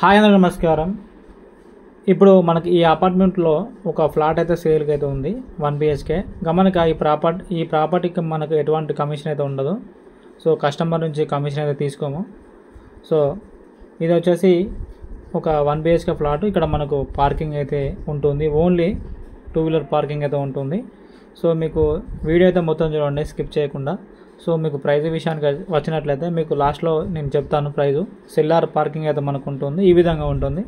Hi అందరూ నమస్కారం. ఇప్పుడు మనకి ఈ అపార్ట్మెంట్లో ఒక ఫ్లాట్ అయితే సేల్కి అయితే ఉంది 1 BHK. గమనిక ఈ ప్రాపర్టీకి మనకు ఎటువంటి కమిషన్ అయితే ఉండదు. సో కస్టమర్ నుంచి కమిషన్ అయితే తీసుకోము. సో ఇది వచ్చేసి ఒక 1 BHK ఫ్లాట్. ఇక్కడ మనకు పార్కింగ్ అయితే ఉంటుంది, ఓన్లీ 2 వీలర్ పార్కింగ్ అయితే ఉంటుంది. సో మీకు వీడియో అయితే మొత్తం చూడండి స్కిప్ చేయకుండా. సో మీకు ప్రైజ్ విషయానికి వచ్చినట్లయితే మీకు లాస్ట్లో నేను చెప్తాను ప్రైజు. సెల్లార్ పార్కింగ్ అయితే మనకు ఉంటుంది, ఈ విధంగా ఉంటుంది.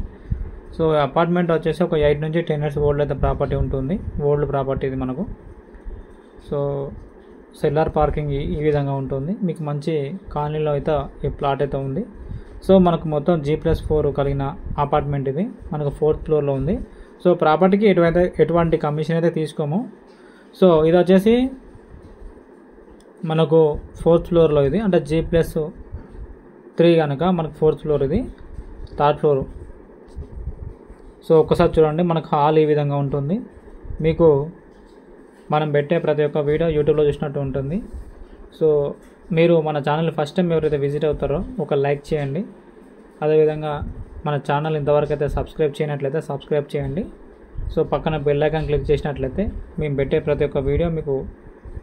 సో అపార్ట్మెంట్ వచ్చేసి ఒక 8 నుంచి 10 years ఓల్డ్ అయితే ప్రాపర్టీ ఉంటుంది, ఓల్డ్ ప్రాపర్టీ ఇది మనకు. సో సెల్లార్ పార్కింగ్ ఈ విధంగా ఉంటుంది. మీకు మంచి కాలనీలో అయితే ఈ ప్లాట్ అయితే ఉంది. సో మనకు మొత్తం G+4 కలిగిన అపార్ట్మెంట్ ఇది, మనకు 4th floorలో ఉంది. సో ప్రాపర్టీకి ఎటువంటి కమిషన్ అయితే తీసుకోము. సో ఇది వచ్చేసి మనకు 4th floorలో ఇది, అంటే G+3 కనుక మనకు 4th floor, ఇది 3rd floor. సో ఒక్కసారి చూడండి, మనకు హాల్ ఈ విధంగా ఉంటుంది. మీకు మనం పెట్టే ప్రతి ఒక్క వీడియో యూట్యూబ్లో చూసినట్టు ఉంటుంది. సో మీరు మన ఛానల్ ఫస్ట్ టైం ఎవరైతే విజిట్ అవుతారో ఒక లైక్ చేయండి. అదేవిధంగా మన ఛానల్ ఇంతవరకు అయితే సబ్స్క్రైబ్ చేయనట్లయితే సబ్స్క్రైబ్ చేయండి. సో పక్కన బెల్ ఐకాన్ క్లిక్ చేసినట్లయితే మేము పెట్టే ప్రతి ఒక్క వీడియో మీకు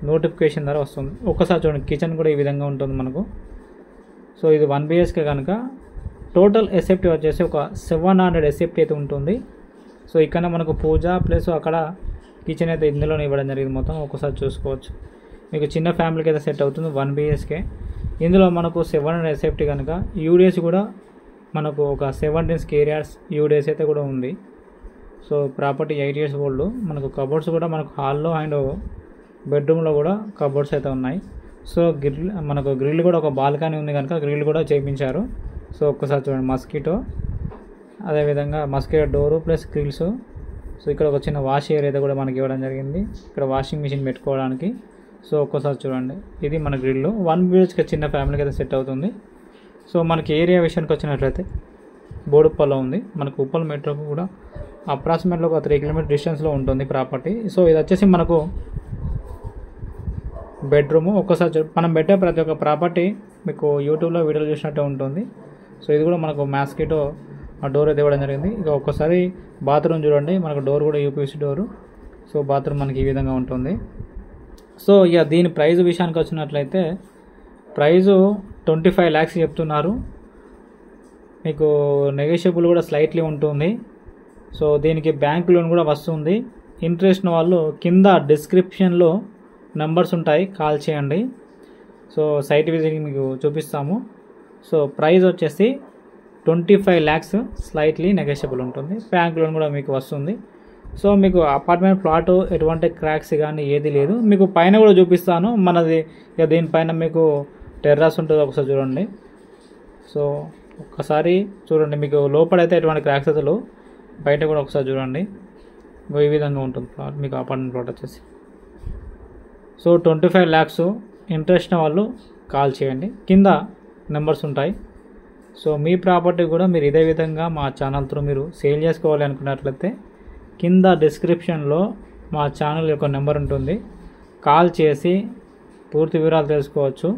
నోటిఫికేషన్ ద్వారా వస్తుంది. ఒక్కసారి చూడండి, కిచెన్ కూడా ఈ విధంగా ఉంటుంది మనకు. సో ఇది 1 BHK కనుక టోటల్ ఎసెప్టీ వచ్చేసి ఒక 700 ఎసెప్టీ అయితే ఉంటుంది. సో ఇక్కడ మనకు పూజ ప్లస్ అక్కడ కిచెన్ అయితే ఇందులోనే ఇవ్వడం జరిగింది మొత్తం. ఒక్కసారి చూసుకోవచ్చు, మీకు చిన్న ఫ్యామిలీకి అయితే సెట్ అవుతుంది 1 BHK. ఇందులో మనకు 700 ఎసెప్టీ కనుక యూడిఎస్ కూడా మనకు ఒక 17 square yards యూడిఎస్ అయితే కూడా ఉంది. So property 8 years old. మనకు కబోర్డ్స్ కూడా మనకు హాల్లో అండ్ బెడ్రూమ్లో కూడా కబోర్డ్స్ అయితే ఉన్నాయి. సో మనకు గ్రిల్ కూడా ఒక బాల్కనీ ఉంది కనుక గ్రిల్ కూడా చేయించారు. సో ఒక్కసారి చూడండి, మస్కిటో, అదేవిధంగా mosquito door plus grills. So ఇక్కడ ఒక చిన్న వాష్ ఏరియా అయితే కూడా మనకి ఇవ్వడం జరిగింది, ఇక్కడ వాషింగ్ మిషన్ పెట్టుకోవడానికి. సో ఒక్కసారి చూడండి, ఇది మన గ్రిల్. 1 BHK చిన్న ఫ్యామిలీకి అయితే సెట్ అవుతుంది. సో మనకి ఏరియా విషయానికి వచ్చినట్లయితే బోడుప్పల్లో ఉంది. మనకు ఉప్పల్ మెట్రోకు కూడా అప్రాక్సిమేట్లీ ఒక 3 kilometers డిస్టెన్స్లో ఉంటుంది ప్రాపర్టీ. సో ఇది వచ్చేసి మనకు బెడ్రూము. ఒక్కసారి మనం పెట్టే ప్రతి ఒక్క ప్రాపర్టీ మీకు యూట్యూబ్లో వీడియోలు చూసినట్టే ఉంటుంది. సో ఇది కూడా మనకు మాస్కిటో ఆ డోర్ అయితే ఇవ్వడం జరిగింది. ఇక ఒక్కసారి బాత్రూమ్ చూడండి, మనకు డోర్ కూడా యూపీసీ డోరు. సో బాత్రూమ్ మనకి ఈ విధంగా ఉంటుంది. సో ఇక దీని ప్రైస్ విషయానికి వచ్చినట్లయితే ప్రైజు 25 lakhs చెప్తున్నారు. మీకు నెగోషియబుల్ కూడా స్లైట్లీ ఉంటుంది. సో దీనికి బ్యాంక్ లోన్ కూడా వస్తుంది. ఇంట్రెస్ట్ వాళ్ళు కింద డిస్క్రిప్షన్లో నెంబర్స్ ఉంటాయి, కాల్ చేయండి. సో సైట్ విజిట్ మీకు చూపిస్తాము. సో ప్రైస్ వచ్చేసి 25 lakhs, స్లైట్లీ నెగోషియబుల్ ఉంటుంది. బ్యాంక్ లోన్ కూడా మీకు వస్తుంది. సో మీకు అపార్ట్మెంట్ ప్లాట్ ఎటువంటి క్రాక్స్ కానీ ఏది లేదు. మీకు పైన కూడా చూపిస్తాను మనది. ఇక దీనిపైన మీకు టెర్రస్ ఉంటుంది, ఒకసారి చూడండి. సో ఒక్కసారి చూడండి, మీకు లోపలైతే ఎటువంటి క్రాక్స్ అయితే లేవు, బయట కూడా ఒకసారి చూడండి. ఈ విధంగా ఉంటుంది ప్లాట్, మీకు అపార్ట్మెంట్ ప్లాట్ వచ్చేసి. So 25 lakhs. ఇంట్రెస్ట్ వాళ్ళు కాల్ చేయండి, కింద నెంబర్స్ ఉంటాయి. సో మీ ప్రాపర్టీ కూడా మీరు ఇదే విధంగా మా ఛానల్ త్రూ మీరు సేల్ చేసుకోవాలి అనుకున్నట్లయితే కింద డిస్క్రిప్షన్లో మా ఛానల్ యొక్క నెంబర్ ఉంటుంది, కాల్ చేసి పూర్తి వివరాలు తెలుసుకోవచ్చు.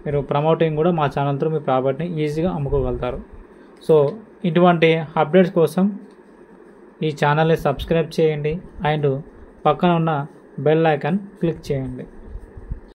మీరు ప్రమోటింగ్ కూడా మా ఛానల్ త్రూ మీ ప్రాపర్టీని ఈజీగా అమ్ముకోగలుగుతారు. సో ఇటువంటి అప్డేట్స్ కోసం ఈ ఛానల్ని సబ్స్క్రైబ్ చేయండి అండ్ పక్కన ఉన్న బెల్ ఐకాన్ క్లిక్ చేయండి.